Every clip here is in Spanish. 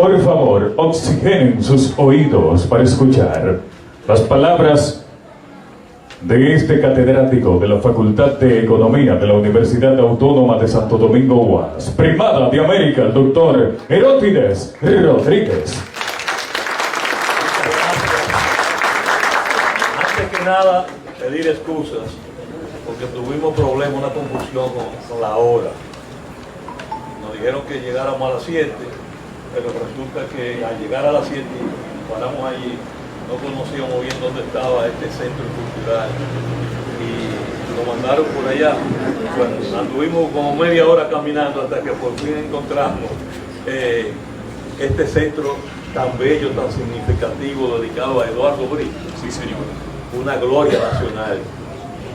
Por favor, oxigenen sus oídos para escuchar las palabras de este catedrático de la Facultad de Economía de la Universidad Autónoma de Santo Domingo UAS, Primada de América, el doctor Herótides Rodríguez. Antes que nada, pedir excusas porque tuvimos problemas, una confusión con la hora. Nos dijeron que llegáramos a las 7, pero resulta que al llegar a las 7 paramos allí, no conocíamos bien dónde estaba este centro cultural y lo mandaron por allá. Bueno, anduvimos como media hora caminando hasta que por fin encontramos este centro tan bello, tan significativo, dedicado a Eduardo Brito. Sí, señor. Una gloria nacional,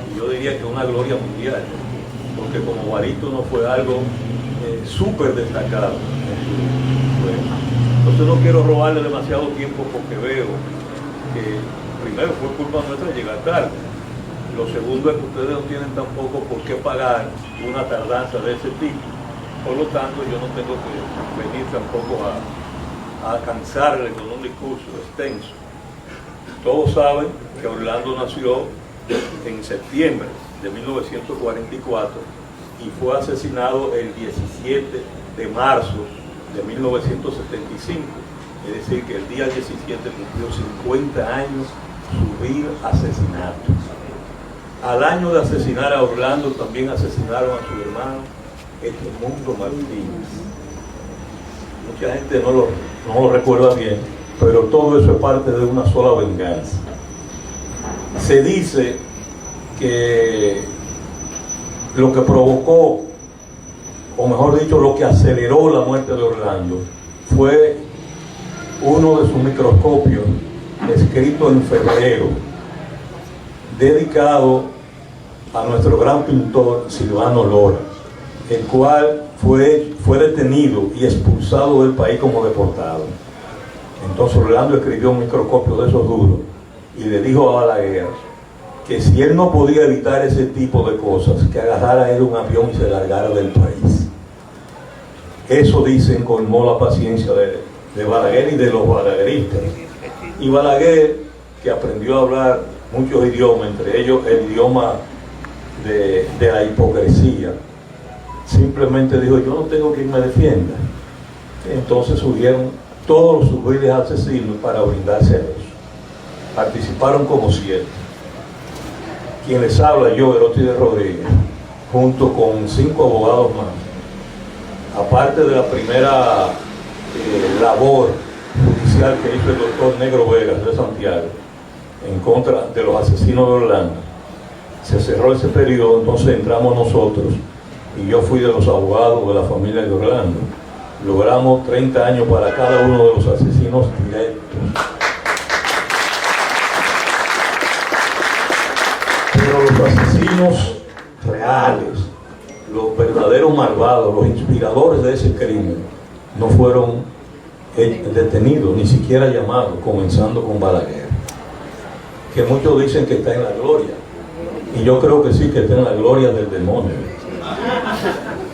y yo diría que una gloria mundial, porque como barítono fue algo súper destacado. Entonces no quiero robarle demasiado tiempo porque veo que primero fue culpa nuestra llegar tarde. Lo segundo es que ustedes no tienen tampoco por qué pagar una tardanza de ese tipo. Por lo tanto, yo no tengo que venir tampoco a cansarle con un discurso extenso. Todos saben que Orlando nació en septiembre de 1944 y fue asesinado el 17 de marzo de 1975, es decir, que el día 17 cumplió 50 años su vil asesinato. Al año de asesinar a Orlando también asesinaron a su hermano Edmundo Martínez. Mucha gente no lo recuerda bien, pero todo eso es parte de una sola venganza. Se dice que lo que provocó, o mejor dicho, lo que aceleró la muerte de Orlando fue uno de sus microscopios escrito en febrero, dedicado a nuestro gran pintor Silvano Lora, el cual fue detenido y expulsado del país como deportado. Entonces Orlando escribió un microscopio de esos duros y le dijo a Balaguer que si él no podía evitar ese tipo de cosas, que agarrara él un avión y se largara del país. Eso, dicen, colmó la paciencia de Balaguer y de los balagueristas. Y Balaguer, que aprendió a hablar muchos idiomas, entre ellos el idioma de la hipocresía, simplemente dijo: yo no tengo quien me defienda. Entonces subieron todos los subiles asesinos para brindarse a eso. Participaron como 7. Quien les habla, yo, Herótides Rodríguez, junto con 5 abogados más. Aparte de la primera labor judicial que hizo el doctor Negro Vegas de Santiago en contra de los asesinos de Orlando, se cerró ese periodo, entonces entramos nosotros y yo fui de los abogados de la familia de Orlando. Logramos 30 años para cada uno de los asesinos directos. Pero los asesinos reales, los verdaderos malvados, los inspiradores de ese crimen, no fueron detenidos, ni siquiera llamados, comenzando con Balaguer, que muchos dicen que está en la gloria, y yo creo que sí, que está en la gloria del demonio.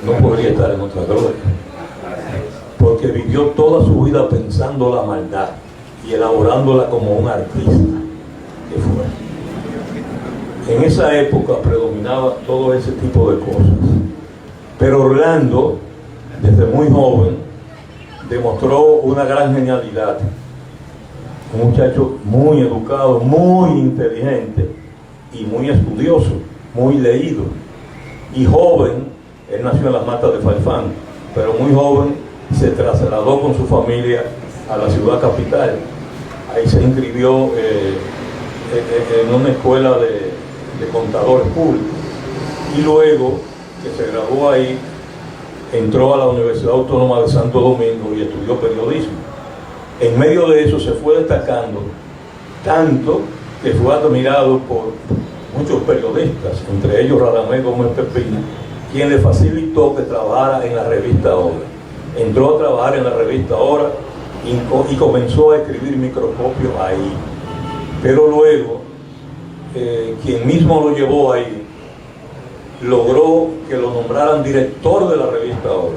No podría estar en otra gloria, porque vivió toda su vida pensando la maldad y elaborándola como un artista que fue. En esa época predominaba todo ese tipo de cosas. Pero Orlando, desde muy joven, demostró una gran genialidad. Un muchacho muy educado, muy inteligente y muy estudioso, muy leído. Y joven, él nació en las Matas de Faifán, pero muy joven se trasladó con su familia a la ciudad capital. Ahí se inscribió en una escuela de contadores públicos, y luego que se graduó ahí entró a la Universidad Autónoma de Santo Domingo y estudió periodismo. En medio de eso se fue destacando tanto que fue admirado por muchos periodistas, entre ellos Radamés Gómez Pepín, quien le facilitó que trabajara en la revista Hora. Entró a trabajar en la revista Hora y comenzó a escribir microscopios ahí. Pero luego quien mismo lo llevó ahí logró que lo nombraran director de la revista Hora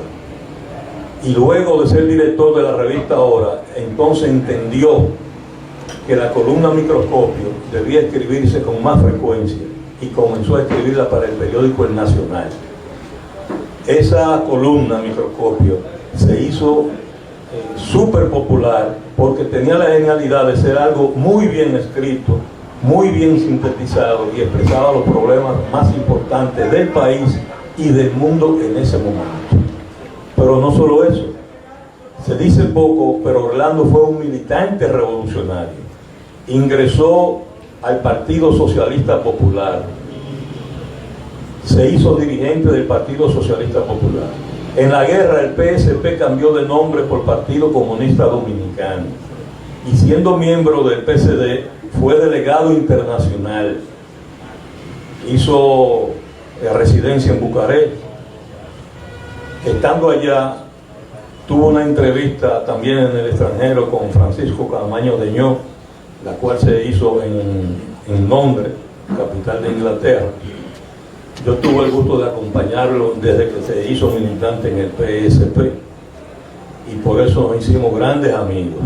y luego de ser director de la revista Hora, entonces entendió que la columna Microscopio debía escribirse con más frecuencia y comenzó a escribirla para el periódico El Nacional. Esa columna Microscopio se hizo súper popular porque tenía la genialidad de ser algo muy bien escrito, muy bien sintetizado y expresaba los problemas más importantes del país y del mundo en ese momento. Pero no solo eso, se dice poco, pero Orlando fue un militante revolucionario. Ingresó al Partido Socialista Popular, se hizo dirigente del Partido Socialista Popular. En la guerra el PSP cambió de nombre por Partido Comunista Dominicano y siendo miembro del PSD fue delegado internacional. Hizo residencia en Bucarest. Estando allá, tuvo una entrevista también en el extranjero con Francisco Caamaño Deñó, la cual se hizo en Londres, capital de Inglaterra. Yo tuve el gusto de acompañarlo desde que se hizo militante en el PSP y por eso nos hicimos grandes amigos.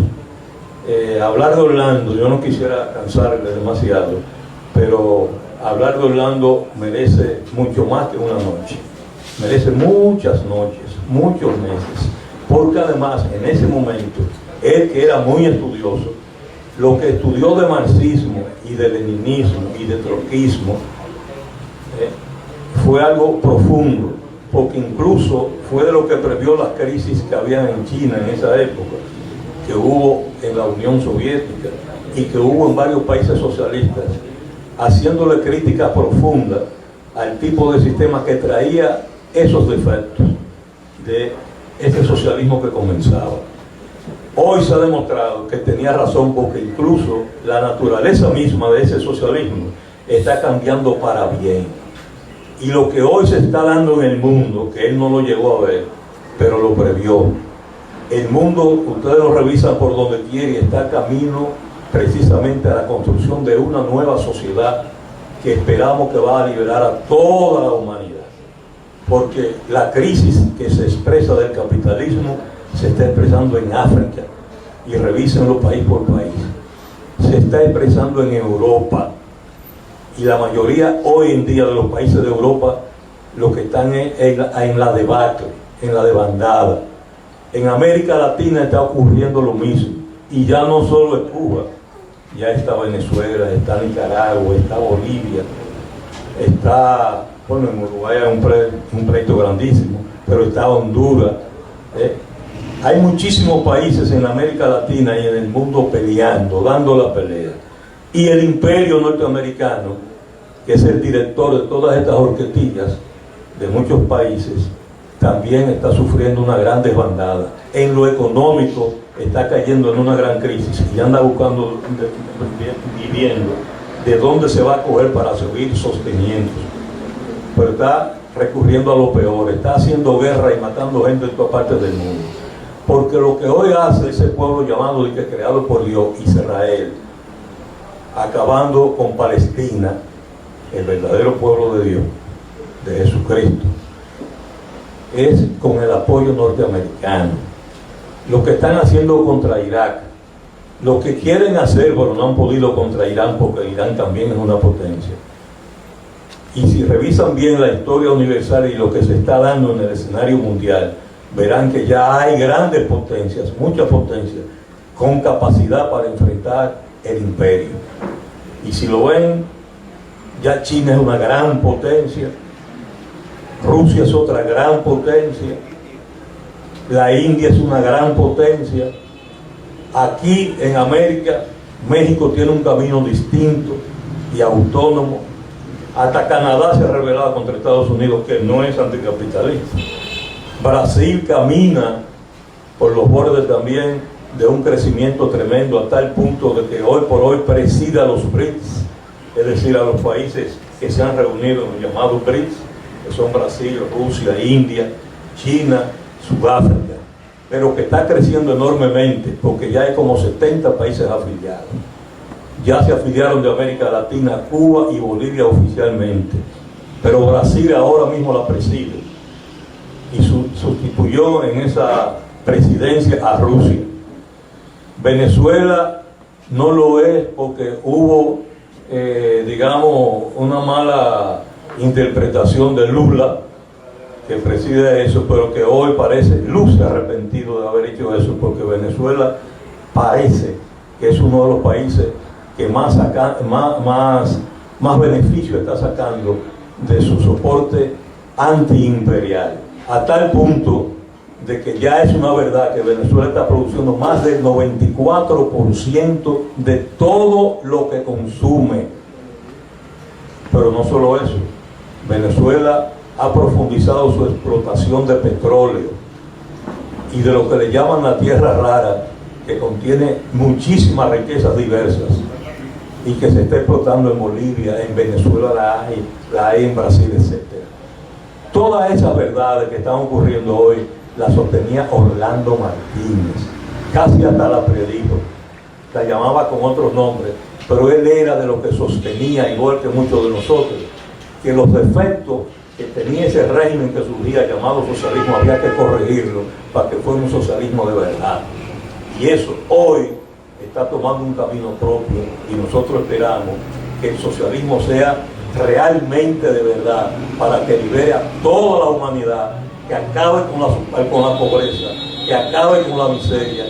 Hablar de Orlando, yo no quisiera cansarle demasiado, pero hablar de Orlando merece mucho más que una noche, merece muchas noches, muchos meses, porque además en ese momento, él que era muy estudioso, lo que estudió de marxismo y de leninismo y de trotskismo, fue algo profundo, porque incluso fue de lo que previó las crisis que había en China en esa época, que hubo en la Unión Soviética y que hubo en varios países socialistas, haciéndole crítica profunda al tipo de sistema que traía esos defectos de ese socialismo que comenzaba. Hoy se ha demostrado que tenía razón, porque incluso la naturaleza misma de ese socialismo está cambiando para bien. Y lo que hoy se está dando en el mundo, que él no lo llegó a ver, pero lo previó. El mundo, ustedes lo revisan por donde quiera y está camino precisamente a la construcción de una nueva sociedad que esperamos que va a liberar a toda la humanidad. Porque la crisis que se expresa del capitalismo se está expresando en África, y revísenlo país por país. Se está expresando en Europa, y la mayoría hoy en día de los países de Europa lo que están en la debacle, en la desbandada. En América Latina está ocurriendo lo mismo, y ya no solo es Cuba, ya está Venezuela, está Nicaragua, está Bolivia, está, bueno, en Uruguay hay un pleito grandísimo, pero está Honduras. Hay muchísimos países en América Latina y en el mundo peleando, dando la pelea. Y el imperio norteamericano, que es el director de todas estas horquetillas de muchos países, también está sufriendo una gran desbandada. En lo económico está cayendo en una gran crisis y anda buscando, viviendo de dónde se va a coger para seguir sosteniendo. Pero está recurriendo a lo peor, está haciendo guerra y matando gente en todas partes del mundo. Porque lo que hoy hace ese pueblo llamado y que creado por Dios, Israel, acabando con Palestina, el verdadero pueblo de Dios, de Jesucristo, es con el apoyo norteamericano. Lo que están haciendo contra Irak, lo que quieren hacer, pero no han podido contra Irán, porque Irán también es una potencia. Y si revisan bien la historia universal y lo que se está dando en el escenario mundial, verán que ya hay grandes potencias, muchas potencias, con capacidad para enfrentar el imperio. Y si lo ven, ya China es una gran potencia, Rusia es otra gran potencia, la India es una gran potencia. Aquí en América, México tiene un camino distinto y autónomo. Hasta Canadá se ha rebelado contra Estados Unidos, que no es anticapitalista. Brasil camina por los bordes también de un crecimiento tremendo, a tal punto de que hoy por hoy preside a los BRICS, es decir, a los países que se han reunido en los llamados BRICS, que son Brasil, Rusia, India, China, Sudáfrica, pero que está creciendo enormemente porque ya hay como 70 países afiliados. Ya se afiliaron de América Latina Cuba y Bolivia oficialmente, pero Brasil ahora mismo la preside y sustituyó en esa presidencia a Rusia. Venezuela no lo es porque hubo, digamos, una mala interpretación de Lula, que preside eso, pero que hoy luce arrepentido de haber hecho eso, porque Venezuela parece que es uno de los países que más beneficio está sacando de su soporte antiimperial, a tal punto de que ya es una verdad que Venezuela está produciendo más del 94% de todo lo que consume. Pero no solo eso, Venezuela ha profundizado su explotación de petróleo y de lo que le llaman la tierra rara, que contiene muchísimas riquezas diversas y que se está explotando en Bolivia, en Venezuela la hay en Brasil, etc. Todas esas verdades que están ocurriendo hoy las sostenía Orlando Martínez, casi hasta la predijo, la llamaba con otros nombres, pero él era de los que sostenía, igual que muchos de nosotros, que los defectos que tenía ese régimen que surgía llamado socialismo había que corregirlo para que fuera un socialismo de verdad. Y eso hoy está tomando un camino propio y nosotros esperamos que el socialismo sea realmente de verdad, para que libere a toda la humanidad, que acabe con la pobreza, que acabe con la miseria,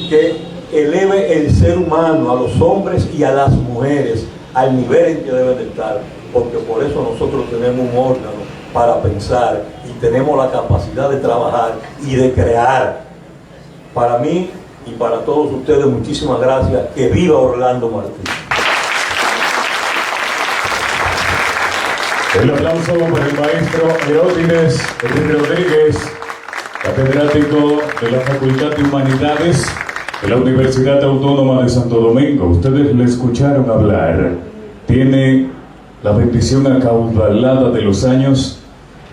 que eleve el ser humano, a los hombres y a las mujeres, al nivel en que deben de estar, porque por eso nosotros tenemos un órgano para pensar y tenemos la capacidad de trabajar y de crear. Para mí y para todos ustedes, muchísimas gracias. Que viva Orlando Martínez. El aplauso para el maestro Herótides Rodríguez, catedrático de la Facultad de Humanidades de la Universidad Autónoma de Santo Domingo. Ustedes le escucharon hablar. Tiene la bendición acaudalada de los años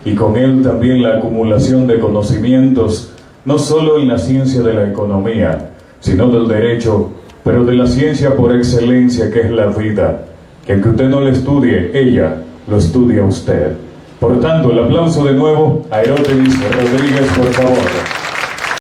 y con él también la acumulación de conocimientos, no solo en la ciencia de la economía, sino del derecho, pero de la ciencia por excelencia que es la vida, que aunque usted no la estudie, ella lo estudia usted. Por tanto, el aplauso de nuevo a Herótides Rodríguez, por favor.